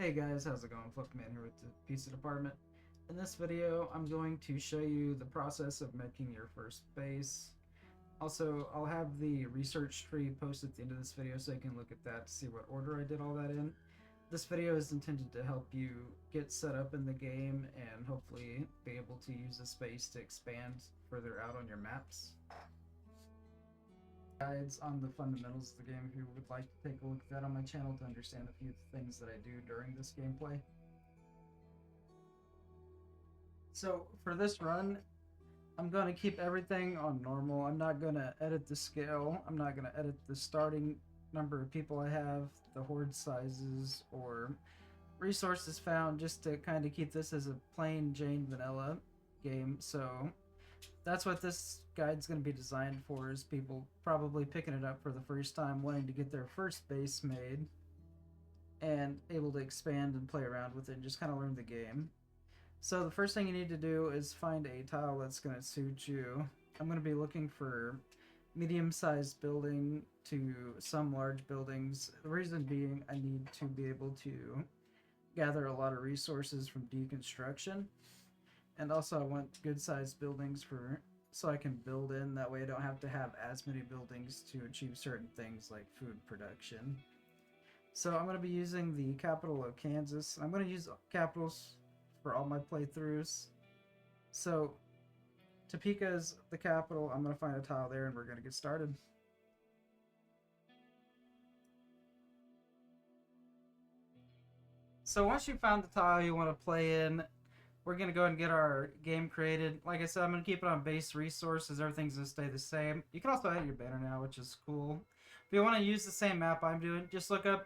Hey guys, how's it going? Fluffman here with the pizza department. In this video, I'm going to show you the process of making your first base. Also, I'll have the research tree posted at the end of this video so you can look at that to see what order I did all that in. This video is intended to help you get set up in the game and hopefully be able to use the space to expand further out on your maps. Guides on the fundamentals of the game if you would like to take a look at that on my channel to understand a few things that I do during this gameplay. So for this run, I'm going to keep everything on normal. I'm not going to edit the scale. I'm not going to edit the starting number of people I have, the horde sizes, or resources found, just to kind of keep this as a plain Jane vanilla game. So that's what this guide's going to be designed for, is people probably picking it up for the first time, wanting to get their first base made and able to expand and play around with it and just kind of learn the game. So the first thing you need to do is find a tile that's going to suit you. I'm going to be looking for medium-sized building to some large buildings. The reason being, I need to be able to gather a lot of resources from deconstruction. And also I want good-sized buildings so I can build in. That way I don't have to have as many buildings to achieve certain things like food production. So I'm going to be using the capital of Kansas. I'm going to use capitals for all my playthroughs. So Topeka is the capital. I'm going to find a tile there and we're going to get started. So once you found the tile you want to play in, we're going to go ahead and get our game created. Like I said, I'm going to keep it on base resources. Everything's going to stay the same. You can also edit your banner now, which is cool. If you want to use the same map I'm doing, just look up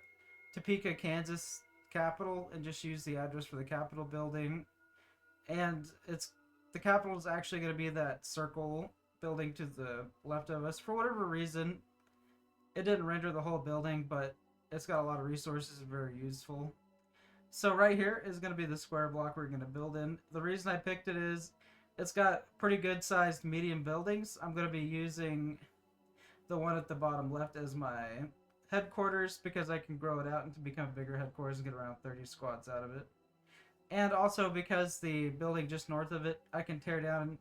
Topeka, Kansas capital and just use the address for the capital building. And the capital is actually going to be that circle building to the left of us. For whatever reason, it didn't render the whole building, but it's got a lot of resources and very useful. So right here is going to be the square block we're going to build in. The reason I picked it is it's got pretty good sized medium buildings. I'm going to be using the one at the bottom left as my headquarters because I can grow it out into become a bigger headquarters and get around 30 squads out of it. And also because the building just north of it, I can tear down and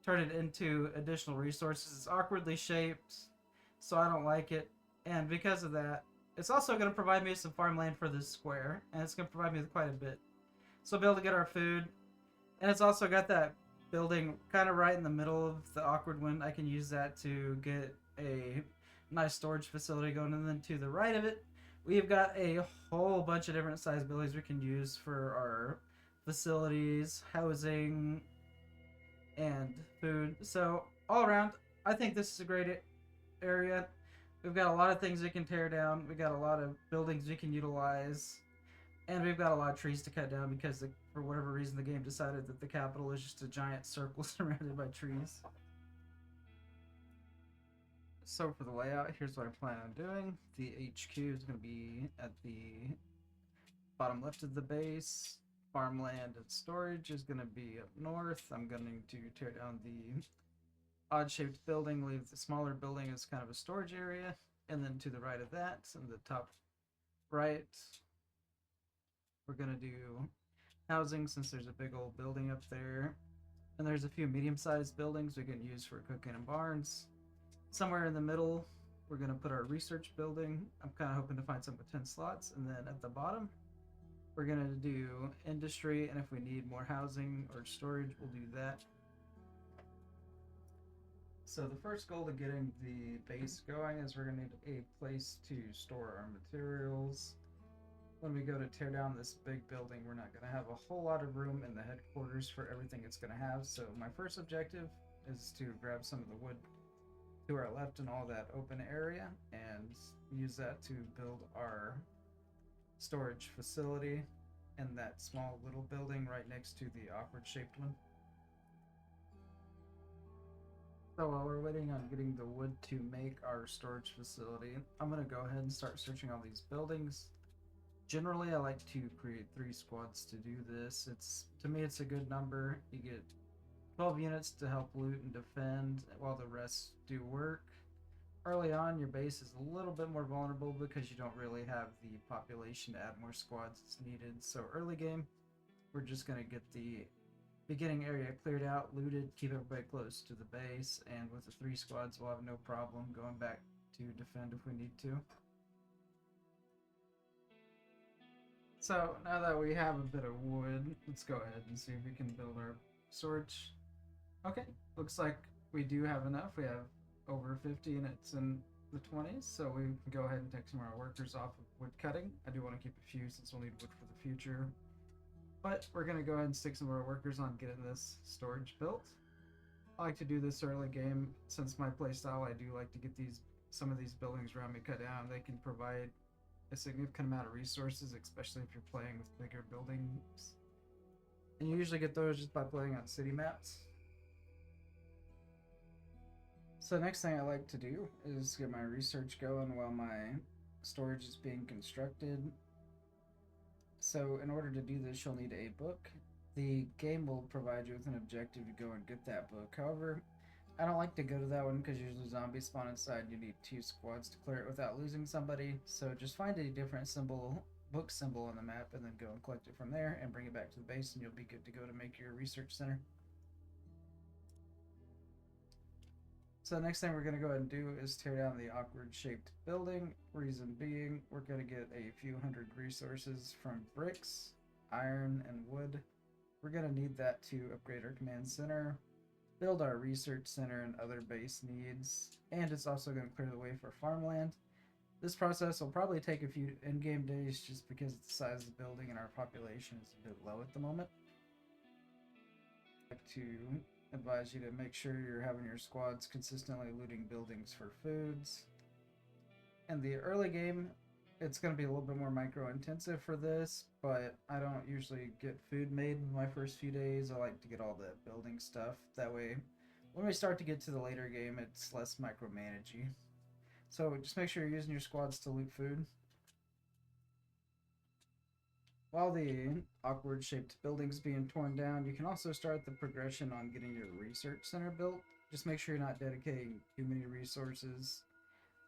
turn it into additional resources. It's awkwardly shaped, so I don't like it. And because of that, it's also going to provide me some farmland for this square, and it's going to provide me with quite a bit. So I'll be able to get our food, and it's also got that building kind of right in the middle of the awkward one. I can use that to get a nice storage facility going, and then to the right of it, we've got a whole bunch of different size buildings we can use for our facilities, housing, and food. So all around, I think this is a great area. We've got a lot of things we can tear down. We've got a lot of buildings we can utilize. And we've got a lot of trees to cut down because for whatever reason the game decided that the capital is just a giant circle surrounded by trees. So for the layout, here's what I plan on doing. The HQ is going to be at the bottom left of the base. Farmland and storage is going to be up north. I'm going to tear down the odd-shaped building, leave the smaller building as kind of a storage area, and then to the right of that, in the top right, we're going to do housing since there's a big old building up there. And there's a few medium-sized buildings we can use for cooking and barns. Somewhere in the middle, we're going to put our research building. I'm kind of hoping to find some with 10 slots. And then at the bottom, we're going to do industry, and if we need more housing or storage, we'll do that. So the first goal to getting the base going is we're going to need a place to store our materials. When we go to tear down this big building, we're not going to have a whole lot of room in the headquarters for everything it's going to have. So my first objective is to grab some of the wood to our left in all that open area and use that to build our storage facility in that small little building right next to the awkward shaped one. So while we're waiting on getting the wood to make our storage facility, I'm going to go ahead and start searching all these buildings. Generally, I like to create 3 squads to do this. To me, it's a good number. You get 12 units to help loot and defend while the rest do work. Early on, your base is a little bit more vulnerable because you don't really have the population to add more squads as needed. So early game, we're just going to get the beginning area cleared out, looted, keep everybody close to the base, and with the 3 squads, we'll have no problem going back to defend if we need to. So now that we have a bit of wood, let's go ahead and see if we can build our storage. Okay, looks like we do have enough. We have over 50 and it's in the 20s, so we can go ahead and take some of our workers off of wood cutting. I do want to keep a few since we'll need wood for the future. But we're going to go ahead and stick some of our workers on getting this storage built. I like to do this early game. Since my playstyle, I do like to get some of these buildings around me cut down. They can provide a significant amount of resources, especially if you're playing with bigger buildings. And you usually get those just by playing on city maps. So the next thing I like to do is get my research going while my storage is being constructed. So in order to do this, you'll need a book. The game will provide you with an objective to go and get that book. However, I don't like to go to that one because usually zombies spawn inside. You need 2 squads to clear it without losing somebody. So just find a different book symbol on the map, and then go and collect it from there and bring it back to the base, and you'll be good to go to make your research center. So the next thing we're going to go ahead and do is tear down the awkward shaped building. Reason being, we're going to get a few hundred resources from bricks, iron, and wood. We're going to need that to upgrade our command center, build our research center and other base needs, and it's also going to clear the way for farmland. This process will probably take a few in-game days just because the size of the building and our population is a bit low at the moment. I'd like to advise you to make sure you're having your squads consistently looting buildings for foods. In the early game, it's going to be a little bit more micro-intensive for this, but I don't usually get food made in my first few days. I like to get all the building stuff. That way, when we start to get to the later game, it's less micromanagey. So just make sure you're using your squads to loot food. While the awkward shaped building's being torn down, you can also start the progression on getting your research center built. Just make sure you're not dedicating too many resources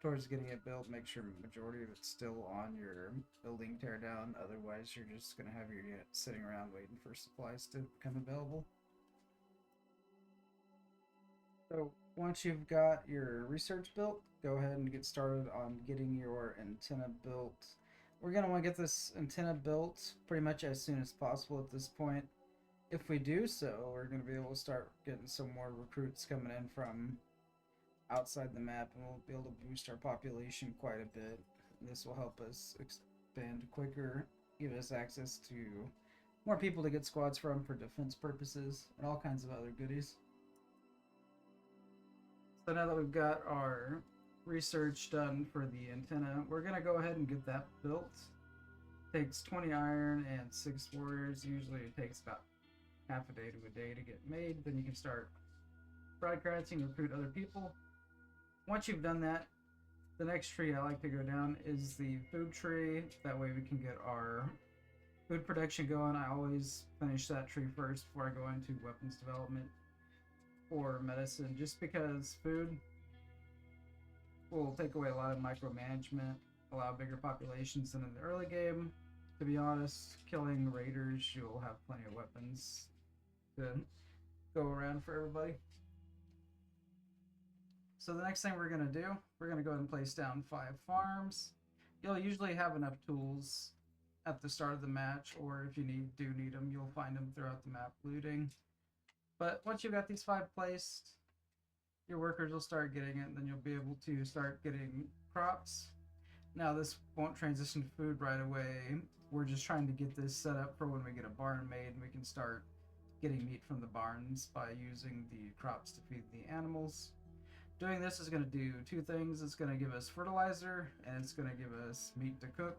towards getting it built. Make sure the majority of it's still on your building teardown. Otherwise, you're just going to have your unit sitting around waiting for supplies to become available. So once you've got your research built, go ahead and get started on getting your antenna built. We're going to want to get this antenna built pretty much as soon as possible at this point. If we do so, we're going to be able to start getting some more recruits coming in from outside the map, and we'll be able to boost our population quite a bit. This will help us expand quicker, give us access to more people to get squads from for defense purposes, and all kinds of other goodies. So now that we've got our research done for the antenna, we're going to go ahead and get that built. Takes 20 iron and 6 warriors. Usually it takes about half a day to a day to get made. Then you can start broadcasting and recruit other people. Once you've done that, the next tree I like to go down is the food tree. That way we can get our food production going. I always finish that tree first before I go into weapons development or medicine, just because food will take away a lot of micromanagement, allow bigger populations than in the early game. To be honest, killing raiders, you'll have plenty of weapons to go around for everybody. So the next thing we're going to do, we're going to go ahead and place down 5 farms. You'll usually have enough tools at the start of the match, or if you do need them, you'll find them throughout the map looting. But once you've got these 5 placed, your workers will start getting it, and then you'll be able to start getting crops. Now this won't transition to food right away. We're just trying to get this set up for when we get a barn made and we can start getting meat from the barns by using the crops to feed the animals. Doing this is going to do 2 things. It's going to give us fertilizer, and it's going to give us meat to cook.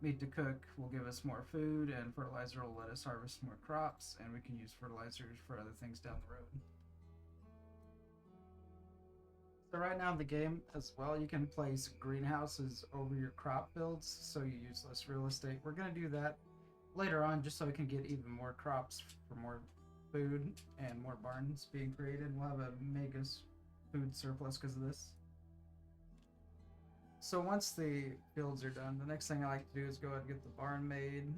Meat to cook will give us more food, and fertilizer will let us harvest more crops, and we can use fertilizers for other things down the road. So right now in the game as well, you can place greenhouses over your crop fields, so you use less real estate. We're going to do that later on just so we can get even more crops for more food and more barns being created. We'll have a mega food surplus because of this. So once the fields are done, the next thing I like to do is go ahead and get the barn made.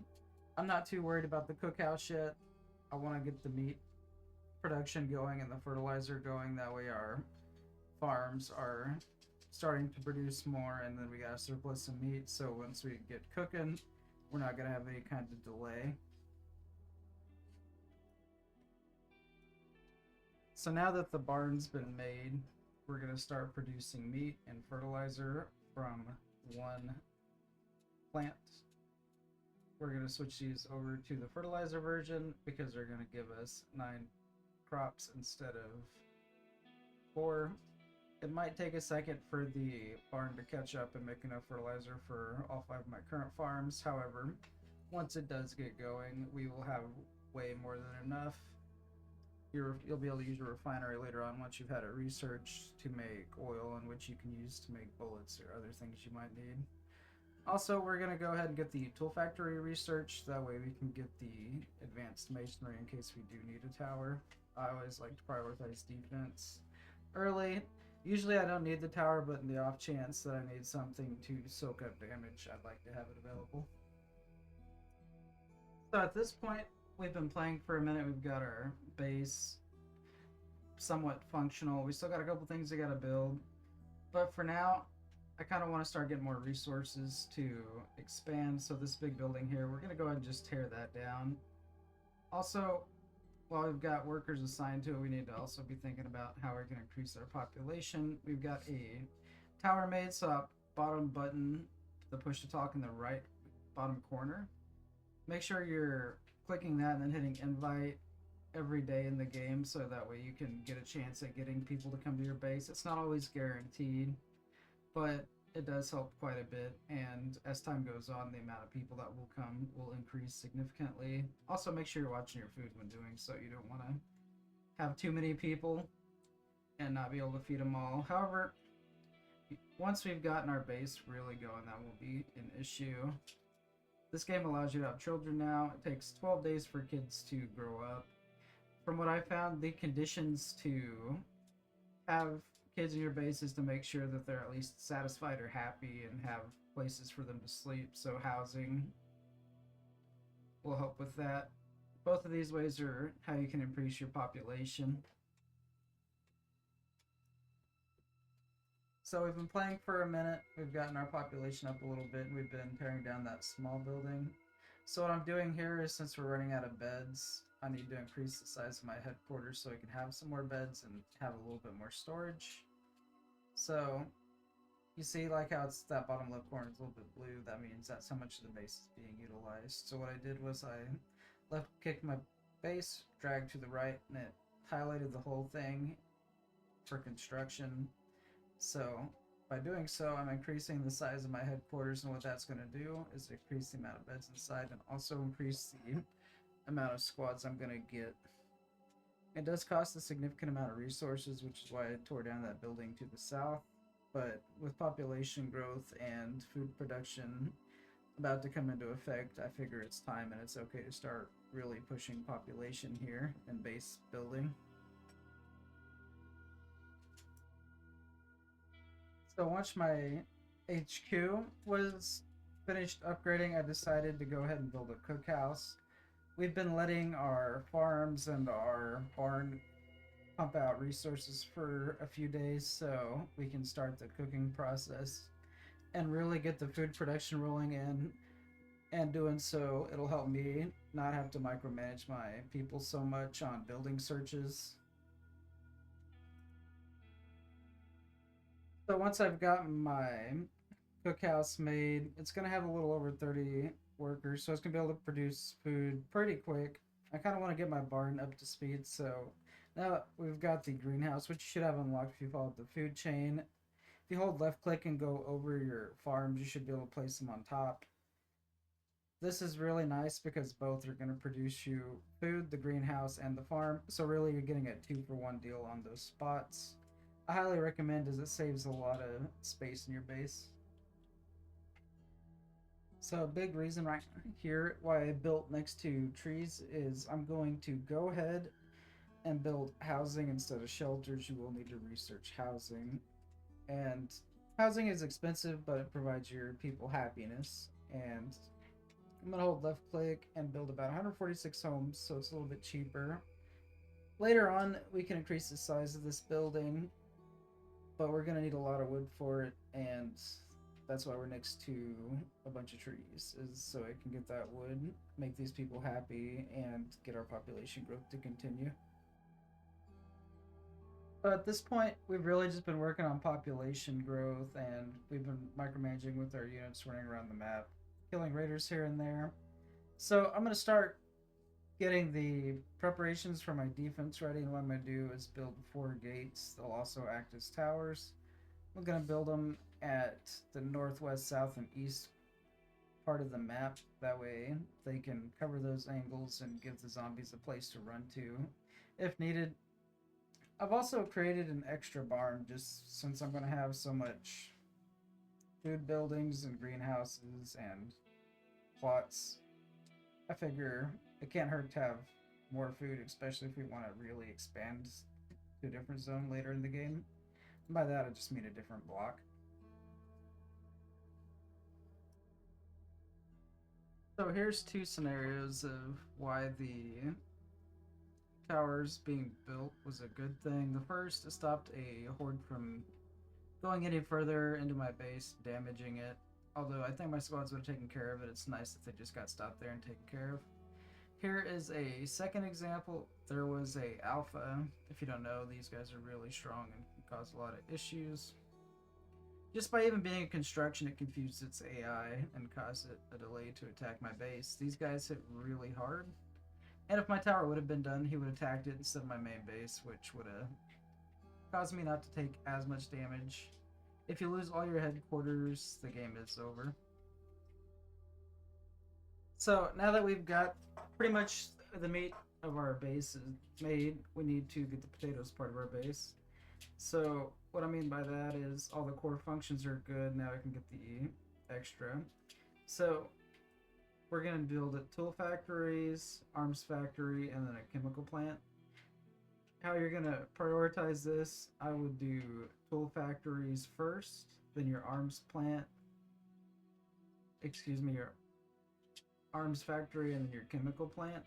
I'm not too worried about the cookhouse yet. I want to get the meat production going and the fertilizer going. That way our farms are starting to produce more, and then we got a surplus of meat. So once we get cooking, we're not gonna have any kind of delay. So now that the barn's been made, we're gonna start producing meat and fertilizer from one plant. We're gonna switch these over to the fertilizer version because they're gonna give us 9 crops instead of 4. It might take a second for the barn to catch up and make enough fertilizer for all 5 of my current farms. However, once it does get going, we will have way more than enough. You'll be able to use your refinery later on once you've had it researched to make oil, in which you can use to make bullets or other things you might need. Also, we're going to go ahead and get the tool factory researched. That way we can get the advanced masonry in case we do need a tower. I always like to prioritize defense early. Usually I don't need the tower, but in the off chance that I need something to soak up damage, I'd like to have it available. So at this point, we've been playing for a minute. We've got our base somewhat functional. We still got a couple things we got to build. But for now, I kind of want to start getting more resources to expand. So this big building here, we're going to go ahead and just tear that down. Also, while we've got workers assigned to it, we need to also be thinking about how we're going to increase our population. We've got a tower made, so bottom button, the push to talk in the right bottom corner. Make sure you're clicking that and then hitting invite every day in the game, so that way you can get a chance at getting people to come to your base. It's not always guaranteed, but it does help quite a bit, and as time goes on, the amount of people that will come will increase significantly. Also, make sure you're watching your food when doing so. You don't want to have too many people and not be able to feed them all. However, once we've gotten our base really going, that won't be an issue. This game allows you to have children now. It takes 12 days for kids to grow up. From what I found, the conditions to have kids in your base is to make sure that they're at least satisfied or happy and have places for them to sleep. So housing will help with that. Both of these ways are how you can increase your population. So we've been playing for a minute. We've gotten our population up a little bit, and we've been tearing down that small building. So what I'm doing here is, since we're running out of beds, I need to increase the size of my headquarters so I can have some more beds and have a little bit more storage. So you see like how it's that bottom left corner is a little bit blue. That means that's how much of the base is being utilized. So what I did was I left clicked my base, dragged to the right, and it highlighted the whole thing for construction. So by doing so, I'm increasing the size of my headquarters, and what that's going to do is increase the amount of beds inside and also increase the amount of squads I'm going to get. It does cost a significant amount of resources, which is why I tore down that building to the south. But with population growth and food production about to come into effect, I figure it's time and it's okay to start really pushing population here and base building. So once my HQ was finished upgrading, I decided to go ahead and build a cookhouse. We've been letting our farms and our barn pump out resources for a few days so we can start the cooking process and really get the food production rolling in. And doing so, it'll help me not have to micromanage my people so much on building searches. So once I've gotten my cookhouse made, it's going to have a little over 30 workers, so it's going to be able to produce food pretty quick. I kind of want to get my barn up to speed, so now we've got the greenhouse, which you should have unlocked if you followed the food chain. If you hold left click and go over your farms, you should be able to place them on top. This is really nice because both are going to produce you food, the greenhouse, and the farm, so really you're getting a 2-for-1 deal on those spots. I highly recommend, as it saves a lot of space in your base. So a big reason right here why I built next to trees is I'm going to go ahead and build housing instead of shelters. You will need to research housing. And Housing is expensive, but it provides your people happiness. And I'm gonna hold left click and build about 146 homes, so it's a little bit cheaper. Later on, we can increase the size of this building, but we're gonna need a lot of wood for it, and that's why we're next to a bunch of trees, is so it can get that wood, make these people happy, and get our population growth to continue. But at this point, we've really just been working on population growth, and we've been micromanaging with our units running around the map, killing raiders here and there. So I'm gonna start getting the preparations for my defense ready, and what I'm gonna do is build 4 gates. They'll also act as towers. I'm gonna build them at the northwest, south, and east part of the map. That way they can cover those angles and give the zombies a place to run to if needed. I've also created an extra barn just since I'm going to have so much food buildings and greenhouses and plots. I figure it can't hurt to have more food, especially if we want to really expand to a different zone later in the game. And by that, I just mean a different block. So here's 2 scenarios of why the towers being built was a good thing. The first, it stopped a horde from going any further into my base, damaging it. Although I think my squads would have taken care of it, it's nice that they just got stopped there and taken care of. Here is a second example. There was a alpha. If you don't know, these guys are really strong and can cause a lot of issues. Just by even being in construction, it confused its AI and caused it a delay to attack my base. These guys hit really hard. And if my tower would have been done, he would have attacked it instead of my main base, which would have caused me not to take as much damage. If you lose all your headquarters, the game is over. So now that we've got pretty much the meat of our base made, we need to get the potatoes part of our base. So what I mean by that is all the core functions are good. Now I can get the extra. So we're going to build it tool factories, arms factory, and then a chemical plant. How you're going to prioritize this, I would do tool factories first, then your arms plant, your arms factory, and then your chemical plant.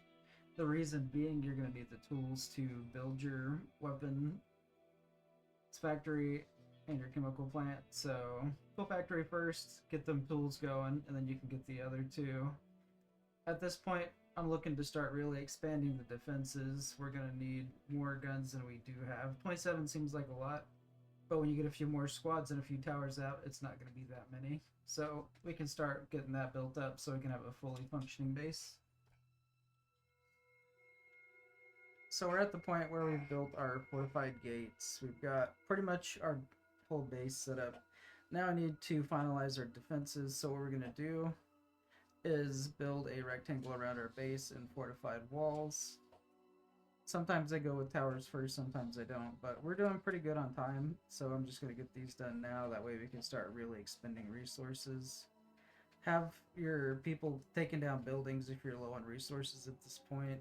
The reason being, you're going to need the tools to build your weapon factory and your chemical plant. So tool factory first, get them tools going, and then you can get the other two. At this point, I'm looking to start really expanding the defenses. We're going to need more guns than we do have. 27 seems like a lot, but when you get a few more squads and a few towers out, it's not going to be that many. So we can start getting that built up so we can have a fully functioning base. So we're at the point where we've built our fortified gates. We've got pretty much our whole base set up. Now I need to finalize our defenses. So what we're going to do is build a rectangle around our base and fortified walls. Sometimes I go with towers first, sometimes I don't, but we're doing pretty good on time, so I'm just going to get these done now. That way we can start really expending resources. Have your people taking down buildings if you're low on resources at this point.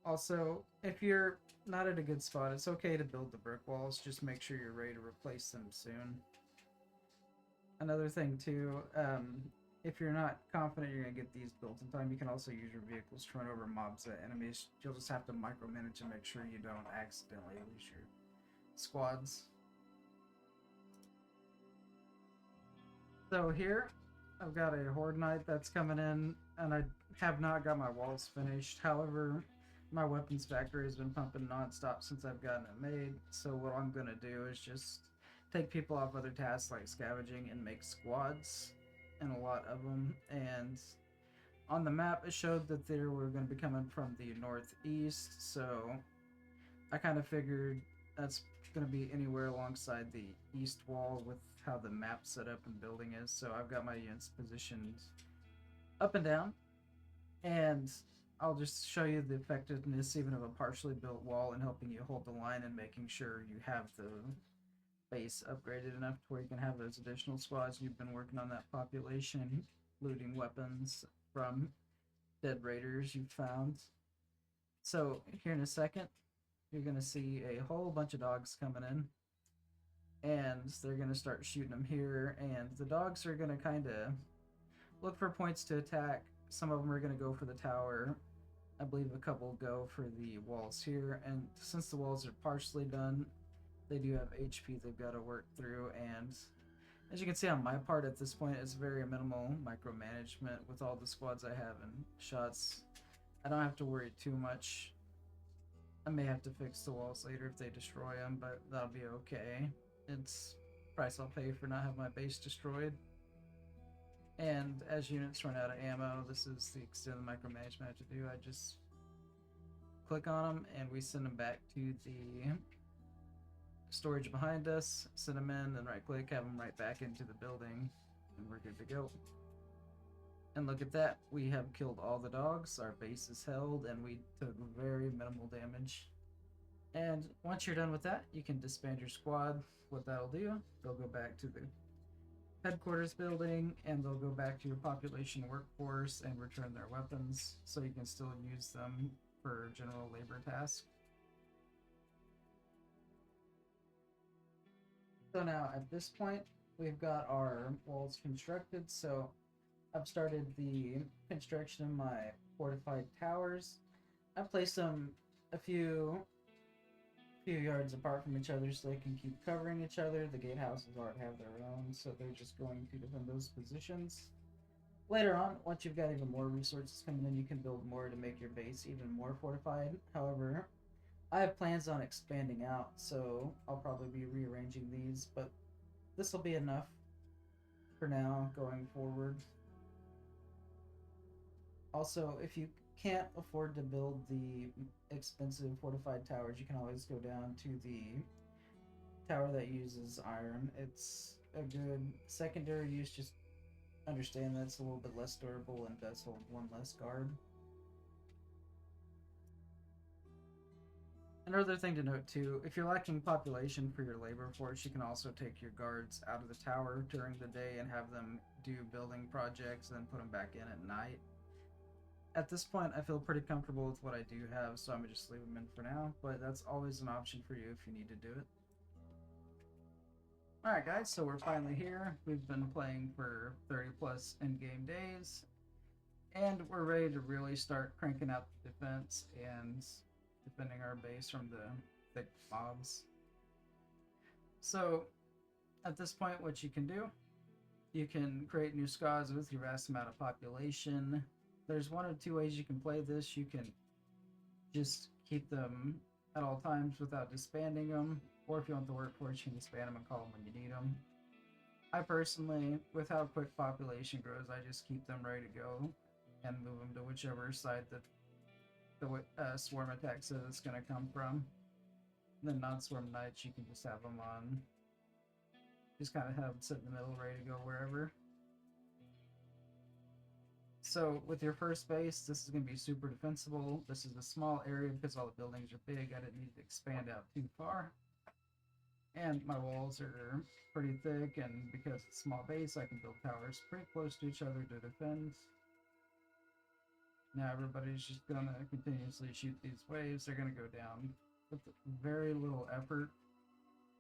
Also, if you're not at a good spot, it's okay to build the brick walls. Just make sure you're ready to replace them soon. Another thing too, if you're not confident you're going to get these built in time, you can also use your vehicles to run over mobs at enemies. You'll just have to micromanage and make sure you don't accidentally lose your squads. So here, I've got a Horde Knight that's coming in, and I have not got my walls finished. However, my weapons factory has been pumping non-stop since I've gotten it made, so what I'm going to do is just take people off other tasks like scavenging and make squads, and a lot of them. And on the map, it showed that they were going to be coming from the northeast, so I kind of figured that's going to be anywhere alongside the east wall with how the map set up and building is. So I've got my units positioned up and down, and I'll just show you the effectiveness even of a partially built wall and helping you hold the line and making sure you have the base upgraded enough to where you can have those additional squads. You've been working on that population, looting weapons from dead raiders you've found. So here in a second, you're going to see a whole bunch of dogs coming in. and they're gonna start shooting them here. And the dogs are gonna kind of look for points to attack. Some of them are gonna go for the tower. I believe a couple go for the walls here, and since the walls are partially done, they do have HP they've got to work through. And as you can see on my part at this point, it's very minimal micromanagement with all the squads I have and shots. I don't have to worry too much. I may have to fix the walls later if they destroy them, but that'll be okay. It's price I'll pay for not having my base destroyed. And as units run out of ammo, this is the extent of the micromanagement I have to do. I just click on them and we send them back to the storage behind us, send them in, then right click, have them right back into the building, and we're good to go. And look at that, we have killed all the dogs, our base is held, and we took very minimal damage. And once you're done with that, you can disband your squad. What that'll do, they'll go back to the headquarters building, and they'll go back to your population workforce and return their weapons, so you can still use them for general labor tasks. So now at this point, we've got our walls constructed, so I've started the construction of my fortified towers. I've placed them a few yards apart from each other so they can keep covering each other. The gatehouses already have their own, so they're just going to defend those positions. Later on, once you've got even more resources coming in, you can build more to make your base even more fortified. However, I have plans on expanding out, so I'll probably be rearranging these, but this will be enough for now going forward. Also, if you can't afford to build the expensive fortified towers, you can always go down to the tower that uses iron. It's a good secondary use, just understand that it's a little bit less durable and does hold one less guard. Another thing to note too, if you're lacking population for your labor force, you can also take your guards out of the tower during the day and have them do building projects and then put them back in at night. At this point, I feel pretty comfortable with what I do have, so I'm gonna just leave them in for now, but that's always an option for you if you need to do it. Alright guys, so we're finally here. We've been playing for 30 plus in-game days, and we're ready to really start cranking out the defense and defending our base from the thick mobs. So, at this point, what you can do, you can create new squads with your vast amount of population. There's one of two ways you can play this. You can just keep them at all times without disbanding them, or if you want the workforce, you can disband them and call them when you need them. I personally, with how quick population grows, I just keep them ready to go and move them to whichever side that the swarm attack says it's going to come from. And then non-swarm knights, you can just have them on, just kind of have them sit in the middle, ready to go wherever. So with your first base, this is going to be super defensible. This is a small area because all the buildings are big. I didn't need to expand out too far. And my walls are pretty thick, and because it's a small base, I can build towers pretty close to each other to defend. Now everybody's just going to continuously shoot these waves. They're going to go down with very little effort.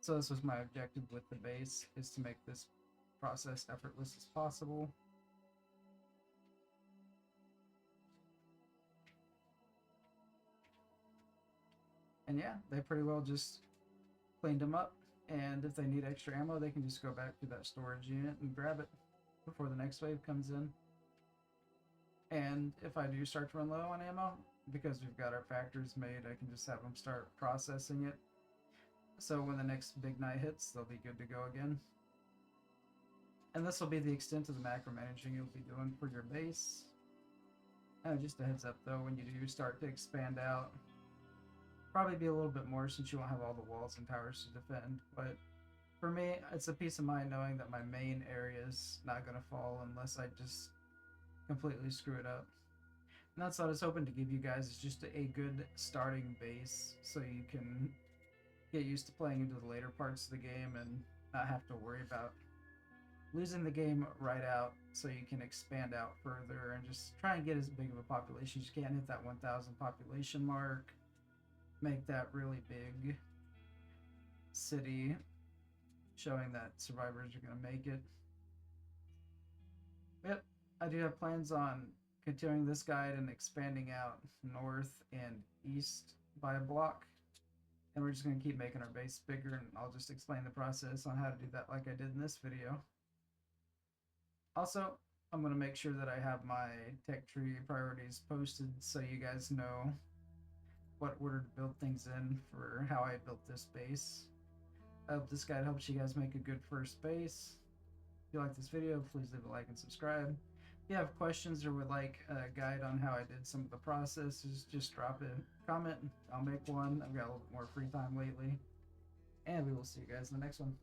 So this was my objective with the base, is to make this process effortless as possible. And yeah, they pretty well just cleaned them up, and if they need extra ammo, they can just go back to that storage unit and grab it before the next wave comes in. And if I do start to run low on ammo, because we've got our factories made, I can just have them start processing it. So when the next big night hits, they'll be good to go again. And this will be the extent of the macro managing you'll be doing for your base. Just a heads up though, when you do start to expand out, probably be a little bit more since you won't have all the walls and towers to defend. But for me, it's a peace of mind knowing that my main area is not going to fall unless I just completely screw it up. And that's what I was hoping to give you guys, is just a good starting base so you can get used to playing into the later parts of the game and not have to worry about losing the game right out, so you can expand out further and just try and get as big of a population as you can. Hit that 1,000 population mark, make that really big city, showing that survivors are going to make it. Yep, I do have plans on continuing this guide and expanding out north and east by a block. And we're just going to keep making our base bigger, and I'll just explain the process on how to do that like I did in this video. Also, I'm going to make sure that I have my tech tree priorities posted so you guys know what order to build things in for how I built this base. I hope this guide helps you guys make a good first base. If you like this video, please leave a like and subscribe. If you have questions or would like a guide on how I did some of the processes, just drop a comment. I'll make one. I've got a little bit more free time lately. And we will see you guys in the next one.